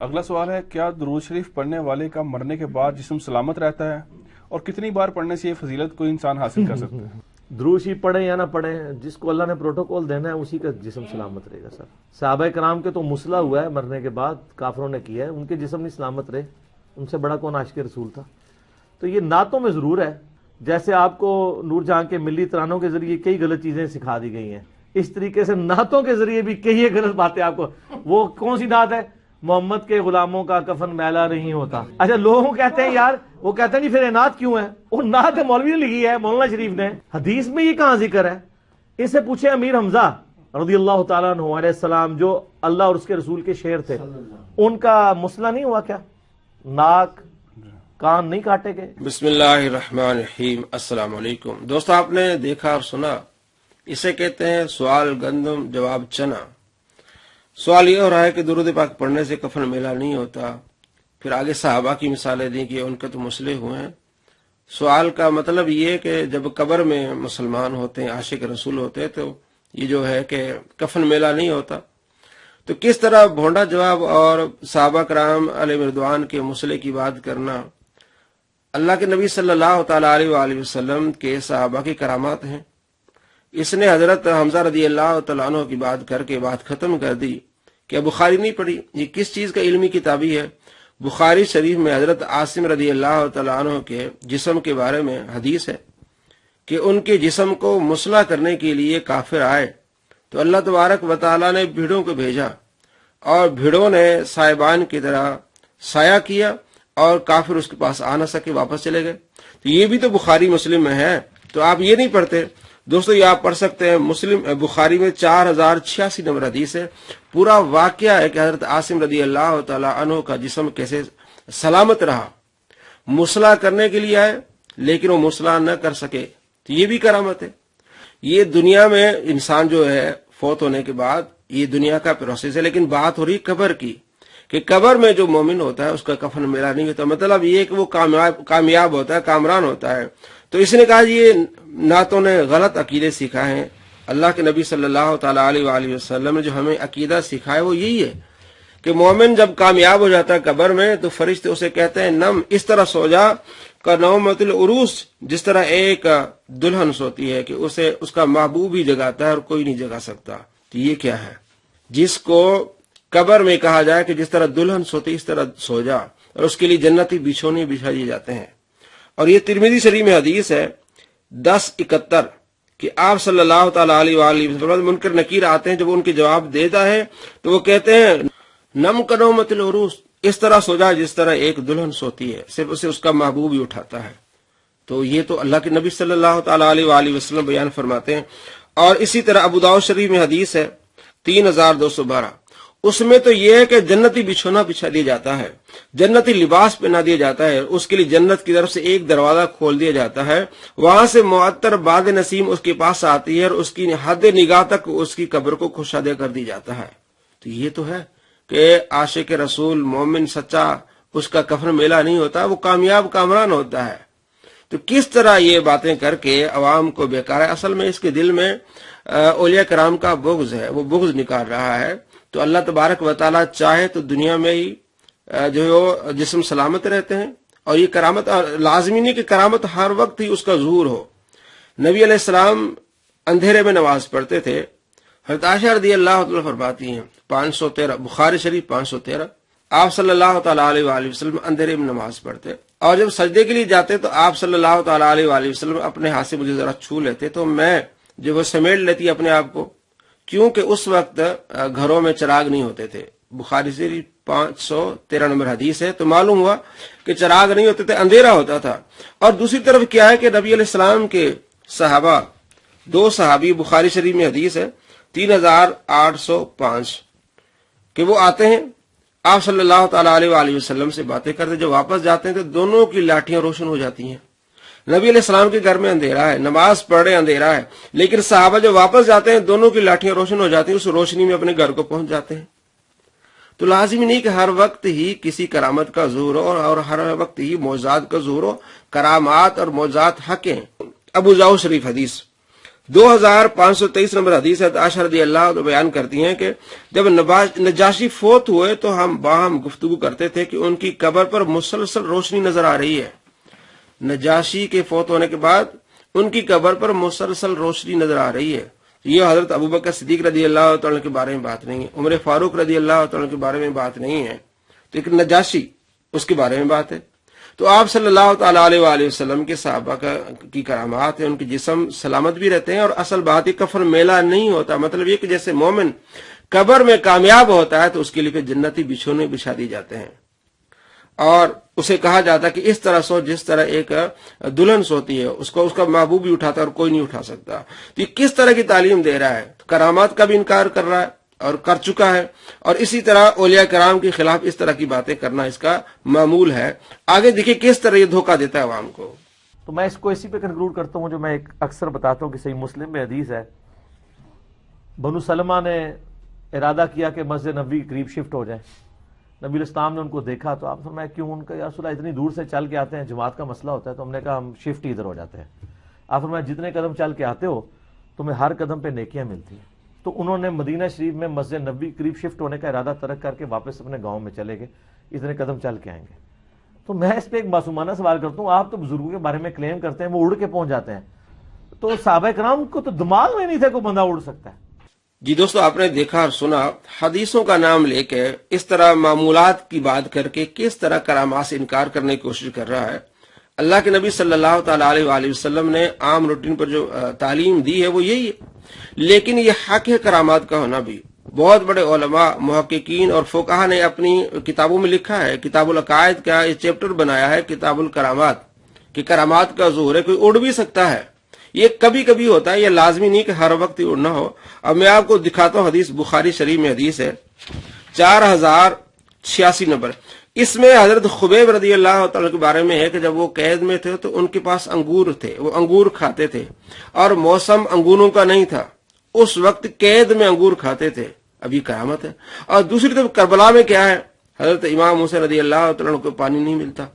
اگلا سوال ہے، کیا درود شریف پڑھنے والے کا مرنے کے بعد جسم سلامت رہتا ہے، اور کتنی بار پڑھنے سے یہ فضیلت کوئی انسان حاصل کر سکتا ہے؟ درود شریف پڑھیں یا نہ پڑھیں، جس کو اللہ نے پروٹوکول دینا ہے اسی کا جسم سلامت رہے گا. سر صحابہ کرام کے تو مسئلہ ہوا ہے مرنے کے بعد، کافروں نے کیا ہے، ان کے جسم نہیں سلامت رہے. ان سے بڑا کون عاشق رسول تھا؟ تو یہ نعتوں میں ضرور ہے. جیسے آپ کو نور جہاں کے ملی ترانوں کے ذریعے کئی غلط چیزیں سکھا دی گئی ہیں، اس طریقے سے نعتوں کے ذریعے بھی کئی غلط باتیں آپ کو. وہ کون سی نعت ہے؟ محمد کے غلاموں کا کفن میلا نہیں ہوتا. اچھا، لوگ کہتے ہیں یار، وہ کہتے ہیں نہیں پھر یہ نعت کیوں ہے؟ وہ نعت مولوی نے لکھی ہے، مولانا شریف نے. حدیث میں یہ کہاں ذکر ہے؟ اس سے پوچھے امیر حمزہ رضی اللہ تعالیٰ عنہ علیہ السلام، جو اللہ اور اس کے رسول کے شعر تھے، ان کا مسئلہ نہیں ہوا کیا؟ ناک کان نہیں کاٹے گئے؟ بسم اللہ الرحمن الرحیم. السلام علیکم دوستو، آپ نے دیکھا اور سنا، اسے کہتے ہیں سوال گندم جواب چنا. سوال یہ ہو رہا ہے کہ درود پاک پڑھنے سے کفن میلا نہیں ہوتا. پھر آگے صحابہ کی مثالیں دیں کہ ان کے تو مسئلے ہوئے ہیں. سوال کا مطلب یہ کہ جب قبر میں مسلمان ہوتے ہیں، عاشق رسول ہوتے ہیں، تو یہ جو ہے کہ کفن میلا نہیں ہوتا. تو کس طرح بھونڈا جواب اور صحابہ کرام علیہ رضوان کے مسئلے کی بات کرنا. اللہ کے نبی صلی اللہ تعالیٰ علیہ وآلہ وسلم کے صحابہ کی کرامات ہیں. اس نے حضرت حمزہ رضی اللہ تعالیٰ عنہ کی بات کر کے بات ختم کر دی کہ بخاری نہیں پڑھی. یہ کس چیز کا علمی کتابی ہے؟ بخاری شریف میں حضرت عاصم رضی اللہ تعالیٰ عنہ کے جسم کے بارے میں حدیث ہے کہ ان کے جسم کو مسلح کرنے کے لیے کافر آئے تو اللہ تبارک و تعالیٰ نے بھیڑوں کو بھیجا، اور بھیڑوں نے سائبان کی طرح سایہ کیا، اور کافر اس کے پاس آ نہ سکے، واپس چلے گئے. تو یہ بھی تو بخاری مسلم میں ہے. تو آپ یہ نہیں پڑھتے دوستو. یہ آپ پڑھ سکتے ہیں، مسلم بخاری میں 4086 نمبر حدیث ہے. پورا واقعہ ہے کہ حضرت عاصم رضی اللہ تعالیٰ عنہ کا جسم کیسے سلامت رہا. مسلح کرنے کے لیے آئے لیکن وہ مسلح نہ کر سکے، تو یہ بھی کرامت ہے. یہ دنیا میں انسان جو ہے فوت ہونے کے بعد، یہ دنیا کا پروسیس ہے. لیکن بات ہو رہی قبر کی، کہ قبر میں جو مومن ہوتا ہے اس کا کفن میلا نہیں ہوتا. مطلب یہ کہ وہ کامیاب ہوتا ہے، کامران ہوتا ہے. تو اس نے کہا یہ نعتوں نے غلط عقیدے سکھائے ہیں. اللہ کے نبی صلی اللہ تعالیٰ علیہ وآلہ وسلم نے جو ہمیں عقیدہ سکھایا وہ یہی ہے کہ مومن جب کامیاب ہو جاتا ہے قبر میں تو فرشتے اسے کہتے ہیں نم، اس طرح سو جا کا نومت العروس، جس طرح ایک دلہن سوتی ہے کہ اسے اس کا محبوب ہی جگاتا ہے اور کوئی نہیں جگا سکتا. تو یہ کیا ہے؟ جس کو قبر میں کہا جائے کہ جس طرح دلہن سوتی اس طرح سو جا، اور اس کے لیے جنتی بچھونے بچھا دیے جاتے ہیں. اور یہ ترمذی شریف میں حدیث ہے 1071 کہ آپ صلی اللہ تعالیٰ علیہ وآلہ وسلم منکر نکیر آتے ہیں، جب ان کے جواب دیتا ہے تو وہ کہتے ہیں نم کنومت العروس، اس طرح سو جا جس طرح ایک دلہن سوتی ہے، صرف اسے اس کا محبوب ہی اٹھاتا ہے. تو یہ تو اللہ کے نبی صلی اللہ تعالیٰ علیہ وآلہ وسلم بیان فرماتے ہیں. اور اسی طرح ابو داؤد شریف میں حدیث ہے 3212، اس میں تو یہ ہے کہ جنتی بچھونا بچھا دیا جاتا ہے، جنتی لباس پہنا دیا جاتا ہے، اس کے لیے جنت کی طرف سے ایک دروازہ کھول دیا جاتا ہے، وہاں سے معطر باد نسیم اس کے پاس آتی ہے، اور اس کی حد نگاہ تک اس کی قبر کو کشادہ کر دی جاتا ہے. تو یہ تو ہے کہ عاشق رسول مومن سچا، اس کا کفن میلا نہیں ہوتا، وہ کامیاب کامران ہوتا ہے. تو کس طرح یہ باتیں کر کے عوام کو بیکار ہے. اصل میں اس کے دل میں اولیاء کرام کا بغض ہے، وہ بغض نکال رہا ہے. تو اللہ تبارک و تعالیٰ چاہے تو دنیا میں ہی جو جسم سلامت رہتے ہیں. اور یہ کرامت لازمی نہیں کہ کرامت ہر وقت ہی اس کا ظہور ہو. نبی علیہ السلام اندھیرے میں نماز پڑھتے تھے. حضرت عائشہ رضی اللہ تعالیٰ فرماتی ہیں 513 بخاری شریف 513، آپ صلی اللہ تعالیٰ علیہ وآلہ وسلم اندھیرے میں نماز پڑھتے، اور جب سجدے کے لیے جاتے تو آپ صلی اللہ تعالیٰ علیہ وآلہ وسلم اپنے ہاتھ سے مجھے ذرا چھو لیتے تو میں جو وہ سمیٹ لیتی اپنے آپ کو، کیونکہ اس وقت گھروں میں چراغ نہیں ہوتے تھے. بخاری شریف 513 نمبر حدیث ہے. تو معلوم ہوا کہ چراغ نہیں ہوتے تھے، اندھیرا ہوتا تھا. اور دوسری طرف کیا ہے کہ نبی علیہ السلام کے صحابہ، 2 صحابی، بخاری شریف میں حدیث ہے 3805 کہ وہ آتے ہیں آپ صلی اللہ تعالیٰ علیہ وآلہ وسلم سے باتیں کرتے، جب واپس جاتے ہیں تو دونوں کی لاٹھیاں روشن ہو جاتی ہیں. نبی علیہ السلام کے گھر میں اندھیرا ہے، نماز پڑھ رہے اندھیرا ہے، لیکن صحابہ جب واپس جاتے ہیں دونوں کی لاٹھیاں روشن ہو جاتی ہیں، اس روشنی میں اپنے گھر کو پہنچ جاتے ہیں. تو لازمی نہیں کہ ہر وقت ہی کسی کرامت کا ظہور ہو اور ہر وقت ہی معجزات کا ظہور ہو. کرامات اور معجزات حق ہیں. ابو داؤد شریف حدیث 2523 نمبر حدیث ہے عائشہ رضی اللہ عنہا بیان کرتی ہیں کہ جب نجاشی فوت ہوئے تو ہم باہم گفتگو کرتے تھے کہ ان کی قبر پر مسلسل روشنی نظر آ رہی ہے. نجاشی کے فوت ہونے کے بعد ان کی قبر پر مسلسل روشنی نظر آ رہی ہے. یہ حضرت ابوبکر صدیق رضی اللہ تعالیٰ کے بارے میں بات نہیں ہے, عمر فاروق رضی اللہ تعالیٰ کے بارے میں بات نہیں ہے, تو ایک نجاشی اس کے بارے میں بات ہے. تو آپ صلی اللہ تعالیٰ علیہ وآلہ وسلم کے صحابہ کی کرامات ہیں, ان کے جسم سلامت بھی رہتے ہیں. اور اصل بات یہ کفن میلہ نہیں ہوتا, مطلب یہ کہ جیسے مومن قبر میں کامیاب ہوتا ہے تو اس کے لیے پھر جنتی بچھونے بچھا دی جاتے ہیں, اور اسے کہا جاتا ہے کہ اس طرح سو جس طرح ایک دلہن سوتی ہے, اس کو اس کا محبوب بھی اٹھاتا ہے اور کوئی نہیں اٹھا سکتا. تو یہ کس طرح کی تعلیم دے رہا ہے, کرامات کا بھی انکار کر رہا ہے اور کر چکا ہے, اور اسی طرح اولیاء کرام کے خلاف اس طرح کی باتیں کرنا اس کا معمول ہے. آگے دیکھیں کس طرح یہ دھوکہ دیتا ہے عوام کو. تو میں اس کو اسی پہ کنکلوڈ کرتا ہوں جو میں اکثر بتاتا ہوں کہ صحیح مسلم میں حدیث ہے, بنو سلمہ نے ارادہ کیا کہ مسجد نبوی کے قریب شفٹ ہو جائیں. نبی علیہ السلام نے ان کو دیکھا تو آپ فرمایا کیوں؟ ان کا یا رسول اللہ اتنی دور سے چل کے آتے ہیں, جماعت کا مسئلہ ہوتا ہے. تو ہم نے کہا ہم شفٹ ہی ادھر ہو جاتے ہیں. آپ فرمایا جتنے قدم چل کے آتے ہو تمہیں ہر قدم پہ نیکیاں ملتی ہیں. تو انہوں نے مدینہ شریف میں مسجد نبوی قریب شفٹ ہونے کا ارادہ ترک کر کے واپس اپنے گاؤں میں چلے گئے, اتنے قدم چل کے آئیں گے. تو میں اس پہ ایک معصومانہ سوال کرتا ہوں, آپ تو بزرگوں کے بارے میں کلیم کرتے ہیں وہ اڑ کے پہنچ جاتے ہیں, تو صحابہ کرام کو تو دماغ میں نہیں تھا کوئی بندہ اڑ سکتا ہے. جی دوستو, آپ نے دیکھا اور سنا, حدیثوں کا نام لے کے اس طرح معمولات کی بات کر کے کس طرح کرامات سے انکار کرنے کی کوشش کر رہا ہے. اللہ کے نبی صلی اللہ تعالی علیہ وآلہ وسلم نے عام روٹین پر جو تعلیم دی ہے وہ یہی ہے, لیکن یہ حق ہے کرامات کا ہونا بھی. بہت بڑے علماء, محققین اور فقہا نے اپنی کتابوں میں لکھا ہے, کتاب العقائد کا یہ چیپٹر بنایا ہے کتاب الکرامات, کہ کرامات کا ظہور ہے, کوئی اڑ بھی سکتا ہے. یہ کبھی کبھی ہوتا ہے, یہ لازمی نہیں کہ ہر وقت ہی اڑنا ہو. اب میں آپ کو دکھاتا ہوں, حدیث بخاری شریف میں حدیث ہے 4086 نمبر. اس میں حضرت خبیب رضی اللہ تعالیٰ کے بارے میں ہے کہ جب وہ قید میں تھے تو ان کے پاس انگور تھے, وہ انگور کھاتے تھے, اور موسم انگوروں کا نہیں تھا, اس وقت قید میں انگور کھاتے تھے. اب یہ کرامت ہے. اور دوسری طرف کربلا میں کیا ہے, حضرت امام حسین رضی اللہ تعالیٰ کو پانی نہیں ملتا.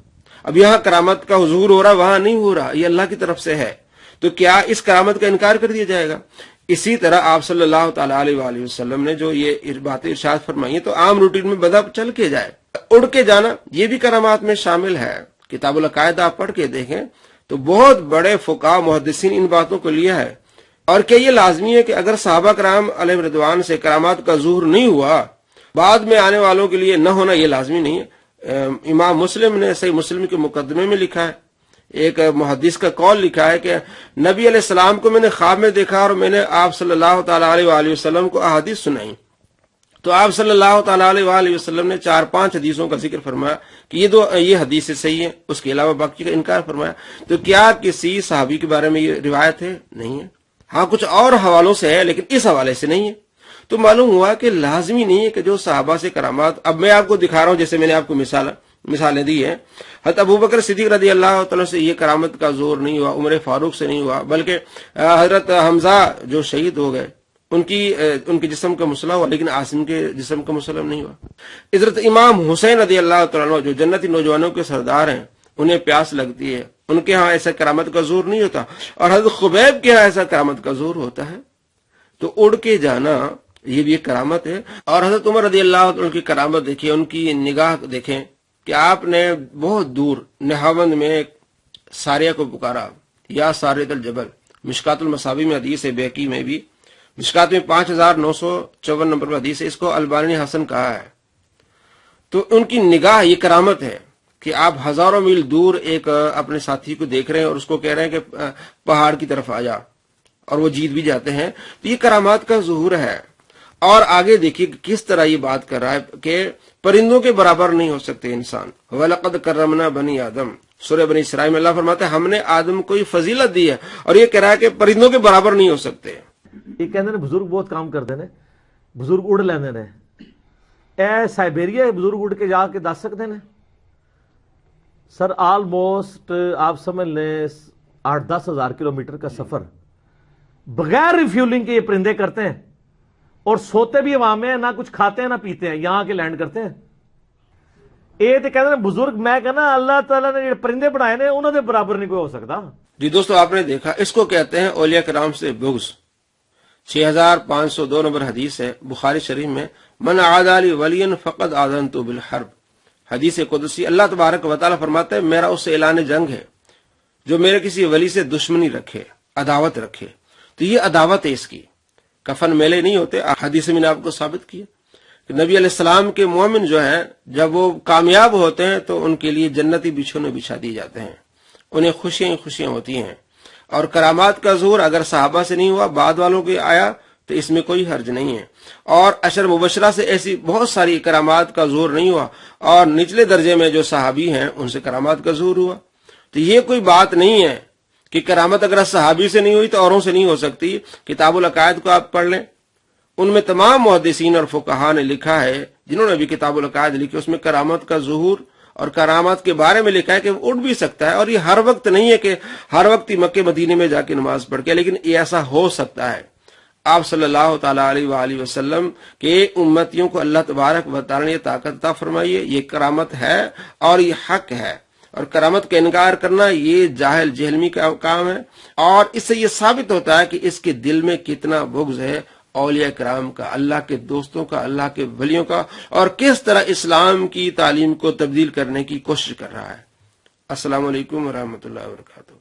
اب یہاں کرامت کا حضور ہو رہا, وہاں نہیں ہو رہا, یہ اللہ کی طرف سے ہے. تو کیا اس کرامت کا انکار کر دیا جائے گا؟ اسی طرح آپ صلی اللہ تعالی علیہ وآلہ وسلم نے جو یہ باتیں ارشاد فرمائی تو عام روٹین میں بندہ چل کے جائے, اڑ کے جانا, یہ بھی کرامات میں شامل ہے. کتاب العقائد آپ پڑھ کے دیکھیں تو بہت بڑے فقہاء محدثین ان باتوں کو لیا ہے. اور کیا یہ لازمی ہے کہ اگر صحابہ کرام علیہ رضوان سے کرامات کا ظہور نہیں ہوا, بعد میں آنے والوں کے لیے نہ ہونا یہ لازمی نہیں ہے؟ امام مسلم نے صحیح مسلم کے مقدمے میں لکھا ہے, ایک محدث کا قول لکھا ہے کہ نبی علیہ السلام کو میں نے خواب میں دیکھا اور میں نے آپ صلی اللہ تعالی علیہ وآلہ وسلم کو احادیث سنائی. تو آپ صلی اللہ تعالی علیہ وآلہ وسلم نے 4-5 حدیثوں کا ذکر فرمایا کہ یہ حدیث صحیح ہیں, اس کے علاوہ باقی کا انکار فرمایا. تو کیا کسی صحابی کے بارے میں یہ روایت ہے؟ نہیں ہے. ہاں کچھ اور حوالوں سے ہے لیکن اس حوالے سے نہیں ہے. تو معلوم ہوا کہ لازمی نہیں ہے کہ جو صحابہ سے کرامات, اب میں آپ کو دکھا رہا ہوں جیسے میں نے آپ کو مثالیں دی ہیں. حضرت ابوبکر صدیق رضی اللہ تعالیٰ سے یہ کرامت کا زور نہیں ہوا, عمر فاروق سے نہیں ہوا, بلکہ حضرت حمزہ جو شہید ہو گئے ان کے جسم کا مسئلہ ہوا, لیکن عاصم کے جسم کا مسئلہ نہیں ہوا. حضرت امام حسین رضی اللہ تعالیٰ جو جنتی نوجوانوں کے سردار ہیں, انہیں پیاس لگتی ہے, ان کے ہاں ایسا کرامت کا زور نہیں ہوتا, اور حضرت خبیب کے ہاں ایسا کرامت کا زور ہوتا ہے. تو اڑ کے جانا یہ بھی ایک کرامت ہے. اور حضرت عمر رضی اللہ عنہ کی کرامت دیکھیں, ان کی نگاہ دیکھیں کہ آپ نے بہت دور نہاوند میں ساریہ کو پکارا, یا ساریت الجبل. مشکات المصابیح میں حدیث ہے, بیہقی میں بھی مشکات میں 5954 نمبر پر حدیث ہے, اس کو البانی نے حسن کہا ہے. تو ان کی نگاہ یہ کرامت ہے کہ آپ ہزاروں میل دور ایک اپنے ساتھی کو دیکھ رہے ہیں اور اس کو کہہ رہے ہیں کہ پہاڑ کی طرف آ جا, اور وہ جیت بھی جاتے ہیں. تو یہ کرامات کا ظہور ہے. اور آگے دیکھیے کس طرح یہ بات کر رہا ہے کہ پرندوں کے برابر نہیں ہو سکتے انسان. وَلَقَدْ كَرَّمْنَا بَنِي آدم, سورہ بنی اسرائیل میں اللہ فرماتا ہے ہم نے آدم کو یہ فضیلت دی ہے, اور یہ کہہ رہا ہے کہ پرندوں کے برابر نہیں ہو سکتے. یہ کہتے ہیں بزرگ بہت کام کرتے ہیں, بزرگ اڑ لینے نے. اے سائبیریا بزرگ اڑ کے جا کے دس سکتے ہیں سر؟ آلموسٹ آپ سمجھ لیں 8-10 ہزار کلومیٹر کا سفر بغیر ریفیولنگ کے یہ پرندے کرتے ہیں, اور سوتے بھی وہاں میں, نہ کچھ کھاتے ہیں نہ پیتے ہیں, یہاں کے لینڈ کرتے ہیں. یہ تو کہتے ہیں بزرگ, میں کہنا اللہ تعالیٰ نے پرندے بنائے نے انہوں نے برابر نہیں کوئی ہو سکتا. جی دوستو، آپ نے دیکھا اس کو کہتے ہیں اولیاء کرام سے بغض۔ 6502 نمبر حدیث ہے بخاری شریف میں، من عادى لي وليا فقد آذنته بالحرب، حدیث قدسی۔ اللہ تبارک و تعالی فرماتا ہے میرا اس سے اعلان جنگ ہے جو میرے کسی ولی سے دشمنی رکھے، عداوت رکھے۔ تو یہ عداوت ہے اس کی۔ کفن میلے نہیں ہوتے، حدیث میں نے آپ کو ثابت کیا کہ نبی علیہ السلام کے مومن جو ہیں جب وہ کامیاب ہوتے ہیں تو ان کے لیے جنتی بچھونے بچھا دیے جاتے ہیں، انہیں خوشیاں خوشیاں ہوتی ہیں۔ اور کرامات کا ظہور اگر صحابہ سے نہیں ہوا، بعد والوں کے آیا تو اس میں کوئی حرج نہیں ہے۔ اور عشر مبشرہ سے ایسی بہت ساری کرامات کا ظہور نہیں ہوا، اور نچلے درجے میں جو صحابی ہیں ان سے کرامات کا ظہور ہوا۔ تو یہ کوئی بات نہیں ہے کہ کرامت اگر صحابی سے نہیں ہوئی تو اوروں سے نہیں ہو سکتی۔ کتاب العقائد کو آپ پڑھ لیں، ان میں تمام محدثین اور فقہا نے لکھا ہے، جنہوں نے بھی کتاب العقائد لکھی، اس میں کرامت کا ظہور اور کرامات کے بارے میں لکھا ہے کہ وہ اٹھ بھی سکتا ہے۔ اور یہ ہر وقت نہیں ہے کہ ہر وقت ہی مکے مدینے میں جا کے نماز پڑھ کے، لیکن یہ ایسا ہو سکتا ہے۔ آپ صلی اللہ تعالی علیہ وآلہ وسلم کے امتیوں کو اللہ تبارک و تعالی نے طاقت عطا فرمائی ہے، یہ کرامت ہے اور یہ حق ہے۔ اور کرامت کا انکار کرنا یہ جاہل جہلمی کا کام ہے، اور اس سے یہ ثابت ہوتا ہے کہ اس کے دل میں کتنا بغض ہے اولیاء کرام کا، اللہ کے دوستوں کا، اللہ کے ولیوں کا، اور کس طرح اسلام کی تعلیم کو تبدیل کرنے کی کوشش کر رہا ہے۔ السلام علیکم ورحمۃ اللہ وبرکاتہ۔